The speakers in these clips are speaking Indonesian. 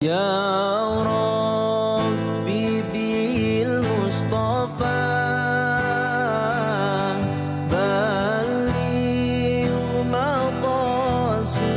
Ya Rabbi bil Mustafa balligh maqasidana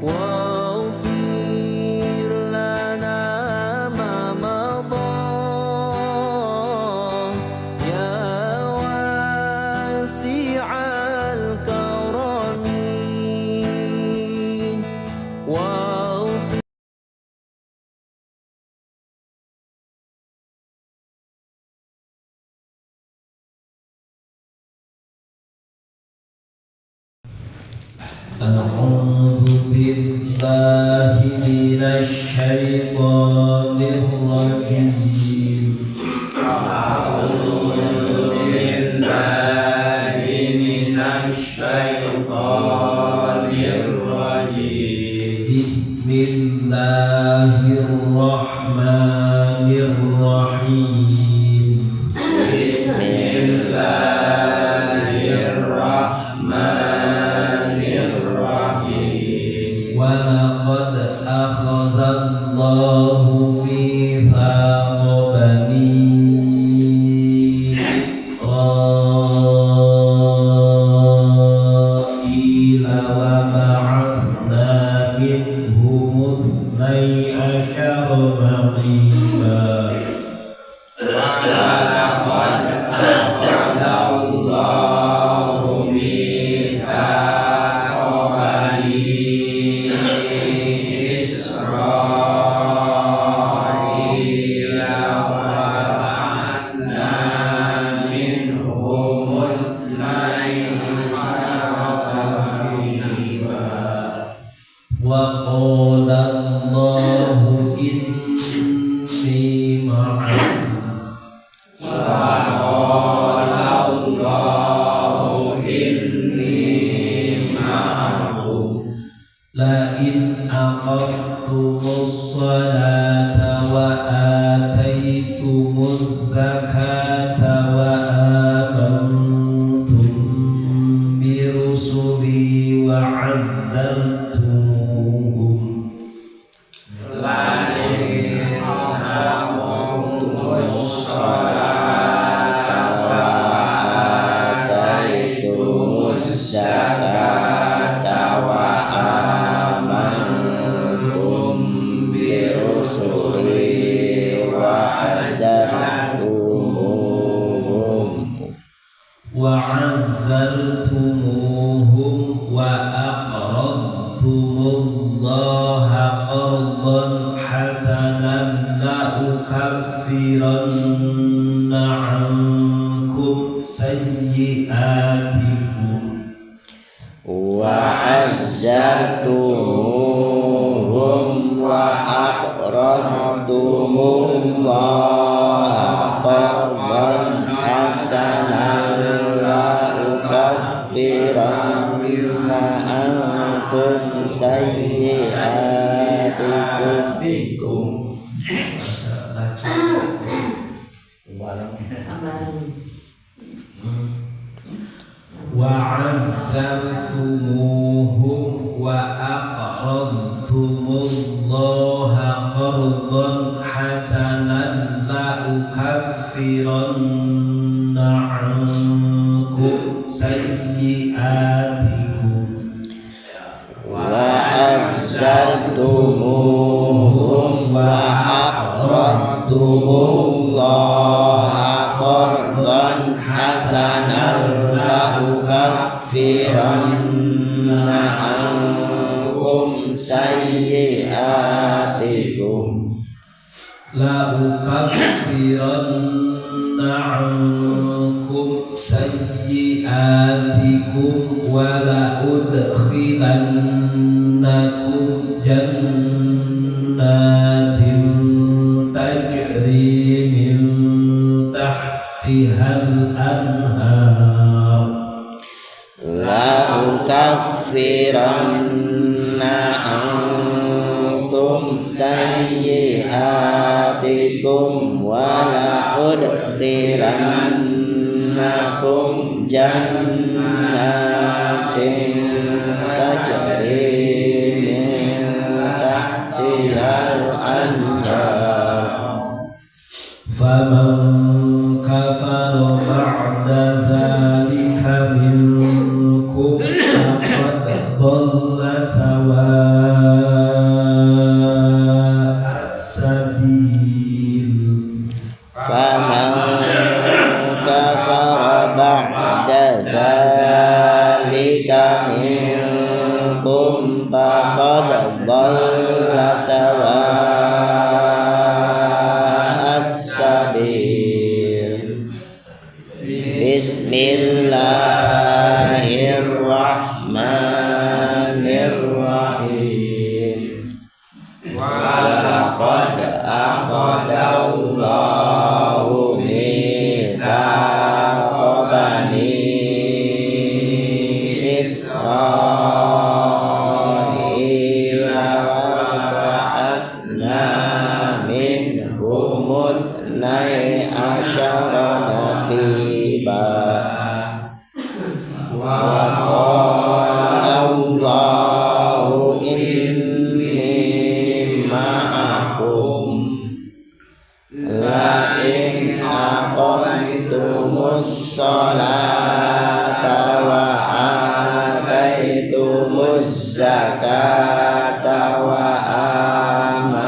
waghfir lana ma madha ya wasi'al karami waghfir. أعوذ بالله من الشيطان الرجيم. أعوذ بالله من الشيطان الرجيم. بسم الله الرحمن الرحيم. بسم الله الرحمن الرحيم. ولقد أخذ الله ميثاق بني إسرائيل وبعثنا منهم 12 نقيبا. ولقد أخذ الله ميثاق بني إسرائيل وبعثنا منهم 12 نقيبا. وقال الله إني معكم. وقال الله إني معكم لئن أقمتم الصلاة وآتيتم الزكاة وآمنتم برسلي وعزرتموهم لئن أقمتم الصلاة وآتيتم الزكاة وآمنتم برسلي وعزرتموهم وأقرضتم الله قرضا حسنا لأكفرن عنكم سيئاتكم وعزرتموهم وأقرضتم الله قرضا حسنا لأكفرن عنكم سيئاتكم وعزرتموهم وأقرضتم الله قرضا حسنا لأكفرن عنكم سيئاتكم وعزرتموهم وأقرضتم الله قرضا حسنا لأكفرن عنكم سيئاتكم ولأدخلنكم جنات تجري من تحتها الأنهار لأكفرن عنكم سيئاتكم ولأدخلنكم جنات تجري sawa as-sabil. فمن كفر بعد ذلك منكم فقد ضل سواء السبيل بسم الله الرحمن الرحيم ولقد أخذ الله ميثاق بني إسرائيل وبعثنا منهم 12 نقيبا وقال الله إني معكم لئن أقمتم الصلاة وآتيتم الزكاة وآمنتم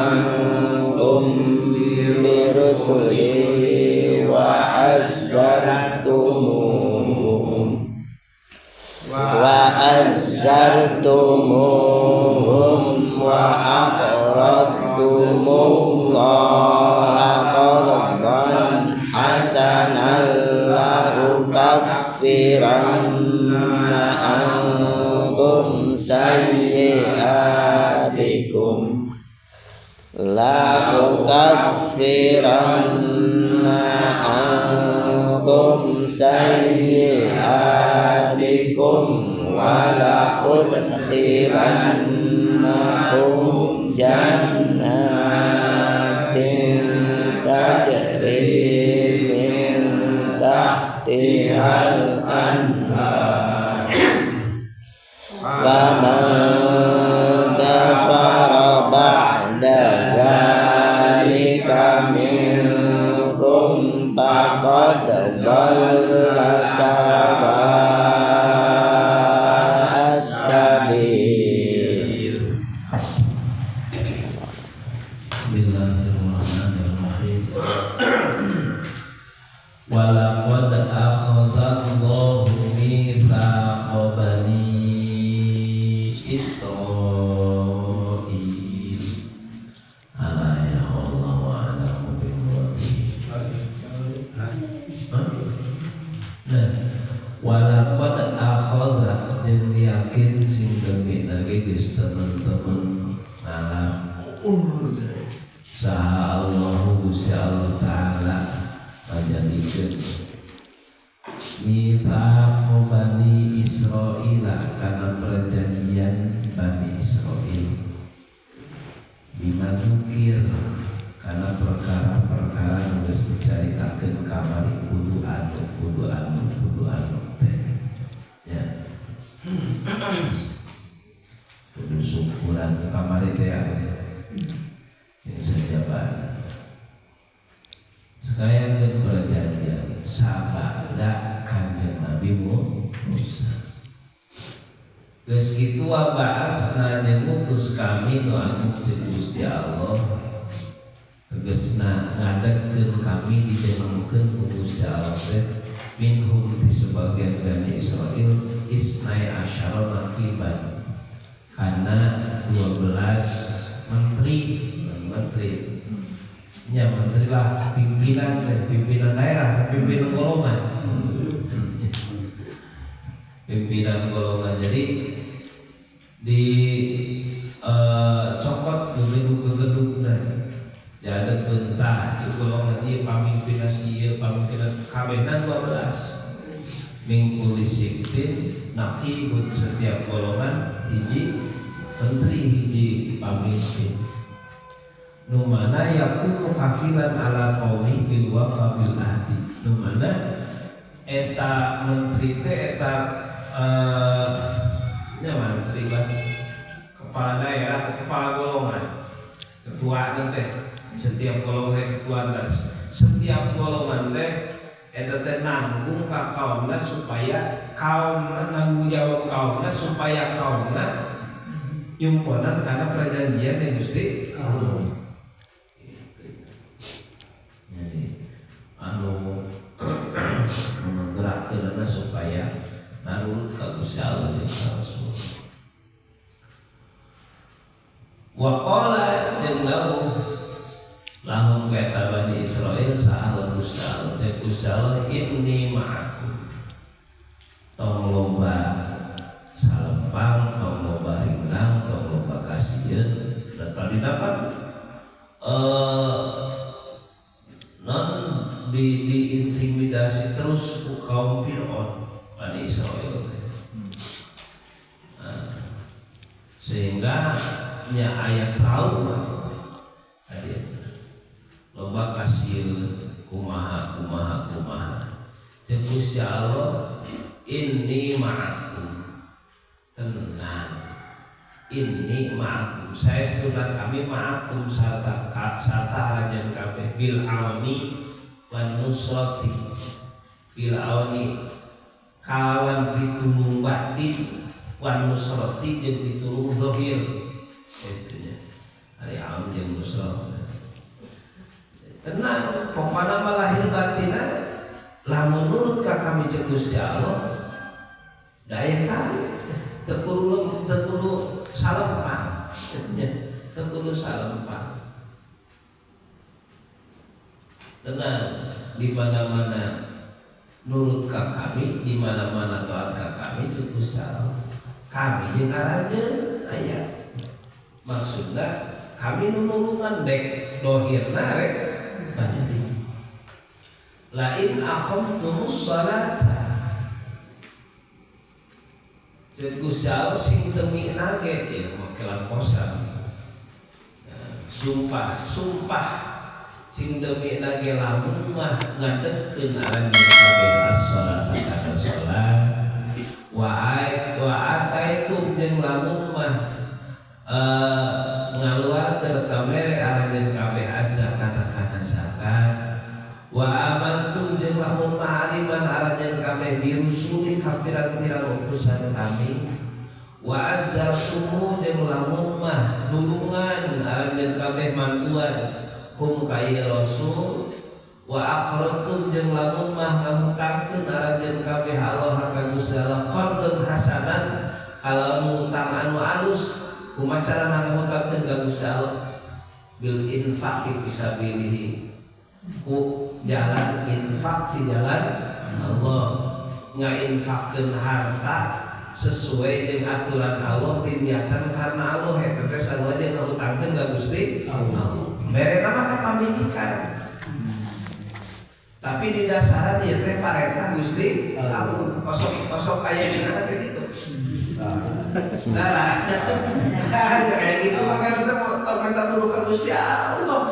برسلي وأزرتموهم وأقرضتم الله قرضا حسنا لأكفرن عنكم سيئاتكم ولأدخلنكم جنات تجري من تحتها الأنهار فمن كفر بعد ذلك منكم فقد ضل سواء السبيل. Bismillahirrahmanirrahim. Walaqad akhadallahu mitsaqa bani Israil. Ala ya Allah wa a'lamu walaqad akhadha jeung yakin sing kami lagi geus temen-temen alam saha Allahu Gusti Allah Ta'ala panjangikeun mitsaq Bani Israil kana perjanjian Bani Israil bimanukir kana perkara-perkara nu geus dicaritakeun kamari kudu anu teh ya kudu syukuran kamari teh ini saja Pak. Sekalian dan perjanjian sabada kanjeng Nabi Musa. Geus kitu waba'atsna ngutus kami nu anu Gusti Allah. Tegasna ngadegkeun kami dijenengkeun ku Gusti Allah minhum di sebagian Bani Israil isnai asyara naqiban kana 12 menteri lah pimpinan daerah, pimpinan golongan. Jadi di cokot ke gedung ada gentah di golongan ieu pamimpinan kabenan 12 mingkuli siktin naqibun setiap golongan hiji menteri hiji pamimpin nu mana yakunu kafilan ala qaumi bil wafa bil ahdi nu mana eta menteri teh eta menteri lah kepala daerah kepala golongan ketua teh setiap golongan ketua setiap golongan teh eta teh nanggung ka kaumna supaya kaumna nanggung jawab kaumna supaya kaumna nyumponan karena perjanjian yang Gusti Allah. Jadi anu menggerakkeunna supaya narurut ka Gusti Allah jeung ka Rasul. Wa qala jeung lahum kata Bani Israil sa'al Gusti Allah cek Gusti Allah inni ma'akum tong lomba salempang tong lomba ringrang tong lomba kasieun dan tadi dapat non diintimidasi terus ku kaum Fir'aun Bani Israil sehingga nya ayat trauma hadir loba kasih kumaha jeung Gusti Allah inni ma'akum tenang inni ma'akum saya sudah kami ma'akum sarta ajan kabeh bil auni wan nusrati bil auni kawan ditulung batin wan nusrati jeung ditulung zahir itunya hari aun jeung nusrat tenang pokoknya malahir batina lamun nurut ka kami jeung Gusti Allah daya kami tekulu salempah tekulu salempah tenang di mana-mana nurut ka kami di mana-mana taat ka kami jeung Gusti Allah kami jeung araja aya maksudna kami nulungan dek dohirna rek lain aqamtumus salata jeung Gusti Allah sing teu mi'na ge ieu make lakosan sumpah sing teu mi'na ge lamun mah ngadegkeun aran kabeh as-shalat kana salat wa ataitum jeung lamun mah ngaluarkeun tamere aran kabeh az-zakat kana zakat wa amantum jeung lamun mahariman arajan kabeh dirusuli ka pirang-pirang utusan kami wa azzartumu jeung lamun mah nulungan arajan kabeh mantuan hum ka Rasul wa aqradtum jeung lamun mah ngahutangkeun arajan kabeh Allah ka Gusti Allah qardan hasanan kalamun utang anu alus kumaha cara ngahutangkeun ka Gusti Allah bil infaqi fisabilihi ku jalan infak di jalan Allah ngainfakkeun harta sesuai dengan aturan Allah diniatan karena Allah eta teh sarua jeung ngahutangkeun ka Gusti Allah mereka mah pamijikan tapi di dasaran ieu teh parentah Gusti Allah kosok aya dina teh gitu nah kayak gitu makanya teh minta dulu ka Gusti Allah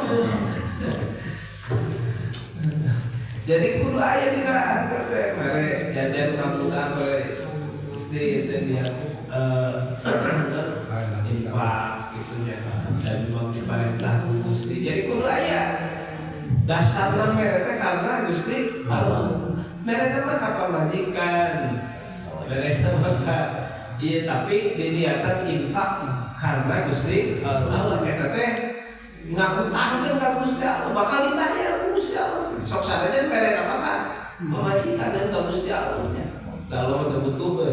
jadi kudu aya dina teh mere jajan kamudah we si teh dia infak gitunya dan memang diperintah Gusti jadi kudu aya dasarna mere teh karena Gusti Allah mere teh mah ka pamajikan mere teh mah ka ieu tapi diniatan infak karena Gusti Allah eta teh ngakutangkeun ka Gusti Allah bakal ditanya Gusti Allah sok sadajan mere apa kan pemajikan dan ka Gusti Allah nya kalau betul-betul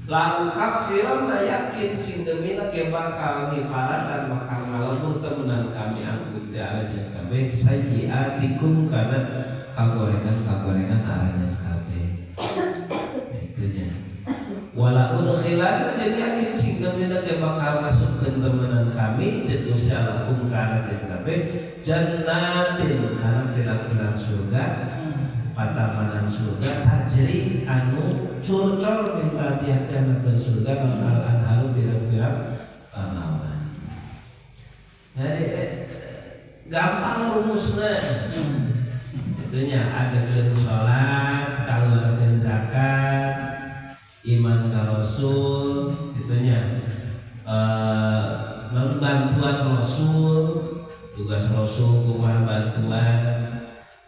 lahu kafiran yakin sing demina ge bakal ngifaratan bakal ngalabuh temenan kami angkut ala jeung kabeh sayyiatikum kana kagorengan arahan kabeh itunya wala udkhilan jadi yakin sing demina ge bakal masukkeun temenan kami jeung usalakum kana kabeh jannatin kana pirang-pirang surga patamanan surga tajri anu curcol minta tiap-tiap surga nal anharu pirang-pirang pangawan jadi gampang rumusna itunya ada sholat kaluarkeun zakat iman ka Rasul itunya bantuan Rasul tugas Rasul kumaha bantuan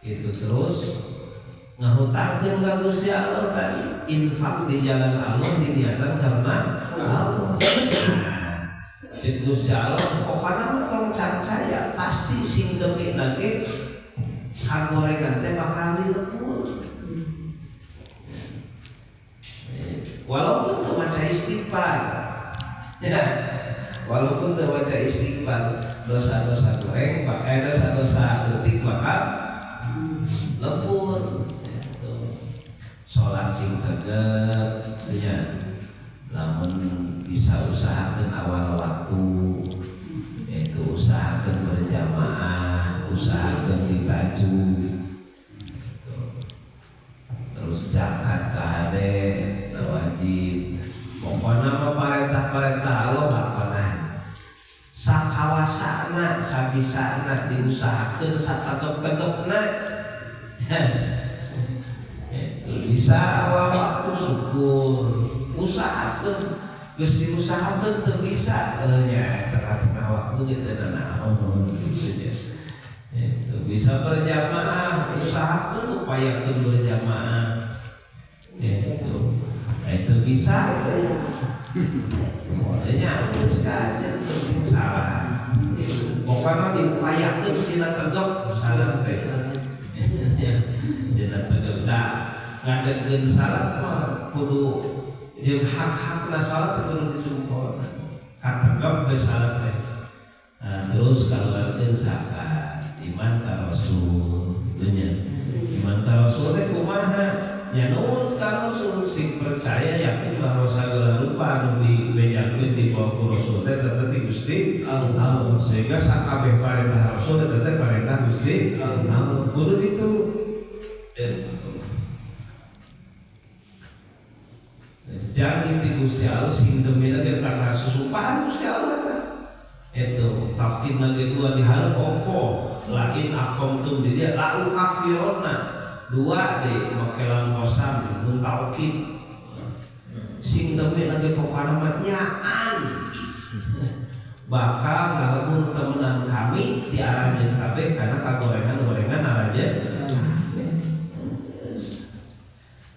itu terus ngahutangkeun ka Gusti Allah tadi infak di jalan Allah diniatan karena Allah. Nah, Gusti Allah pokokna mah tong can saya pasti sing demi nage kagorengan teh bakal dilepur. Walaupun teu maca istighfar. Ya. Walaupun teu maca istighfar, dosa-dosa goreng, dosa-dosa leutik bakal lepur. Sholat sing tegep nya lamun bisa usahakeun awal waktu itu usahakeun berjamaah, usahakeun di tahajud, terus zakat kade wajib. Pokona mah parentah-parentah Allah lakonan sakawasana sabisana diusahakeun sategep-tegepna. Bisa awal waktu syukur usahakeun geus diusahakeun teu bisa nya tengah-tengah waktu gitu naon gitu ya. Itu bisa berjamaah usahakeun upayakeun berjamaah. Itu bisa modenya alus aja penting salah pokoknya diupayakeun sila tegep salah teh sila tegep ngadegeun salat mah kudu jeung hak-hakna salat kudu dicumpona kategep geus salat teh. Nah, terus kaluarkeun zakat, iman ka Rasul, iman ka Rasul teh kumaha? Nya nuhun ka Rasul sing percaya yakin bahwa sagala rupa anu dibejakeun di bawah Rasul teh tetep ti Gusti Allah. Sehingga sakabeh parentah Rasul tetep parentah Gusti Allah. Kudu ditu jangan ti Gusti Allah sing demina ge tangga susupahan Gusti Allah itu takin lagi dua di hal pokok lain akomtum di dia lau kafirona dua deh makelan kosan mun taukid sing demina ge pokokna mah nyaan bakal ngalamun temenan kami di arajeun kabeh karena kagorengan-gorengan arajeun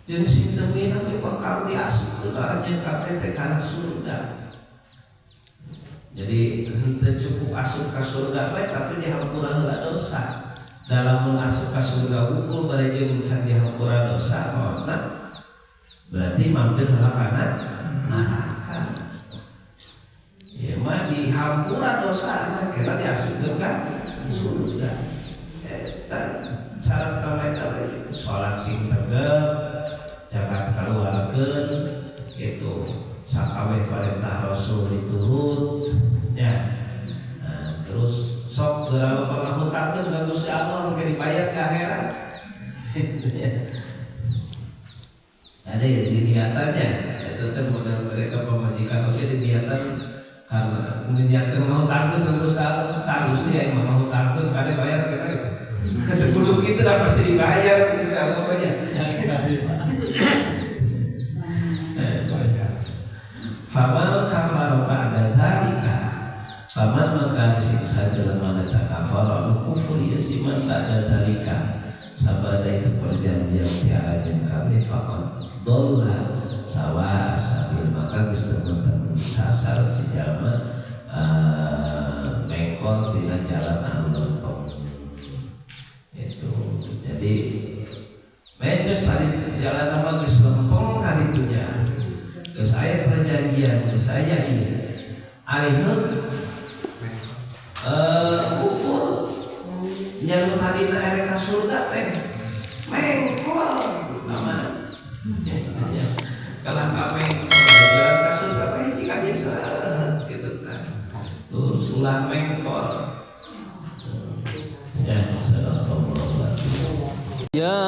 jeung sing demi nanti bakal diasup ke arajeun kabeh teh kana surga. Jadi henteu cukup asup ka surga bae tapi dihampura heula dosa. Dalam asup ka surga hukul bari jeung can dihampura dosa maksudna berarti mampir heula kana neraka. Ya mah dihampura dosa nah kira diasupkeun ka surga. Eta syarat tambahan salat sing tegep zakat kaluarkeun itu sakabeh parentah Rasul diturut ya. Nah, terus sok geura pangahutangkeun ka Gusti Allah mungkin dibayar ka akhirat. Ada diniatannya itu teh modal mereka pemajikan oke diniatan karena diniatan menghutangkeun ka Gusti Allah tah Gusti aya menghutangkeun kade bayar kita gitu. Sebelum kita dah pasti dibayar Gusti Allah banyak. Faman kafara ba'da dzalika faman maka disiksa dalam mana takafara kufur yasiman ba'da dzalika sabada itu perjanjian tiara jeung kabeh faqad dhalla sawa sabil maka geus temen sasar si jalma mengkol tina jalan anu lempeng itu. Jadi mencos tadi jalan apa geus lempeng haritunya terus saya perjanjian saya ini alihun kufur yang tadi na ka surga teh mengkol nama kalau kami jalan ka surga teh jika biasa gitu kan terus ulah mengkol ya sallallahu alaihi wasallam ya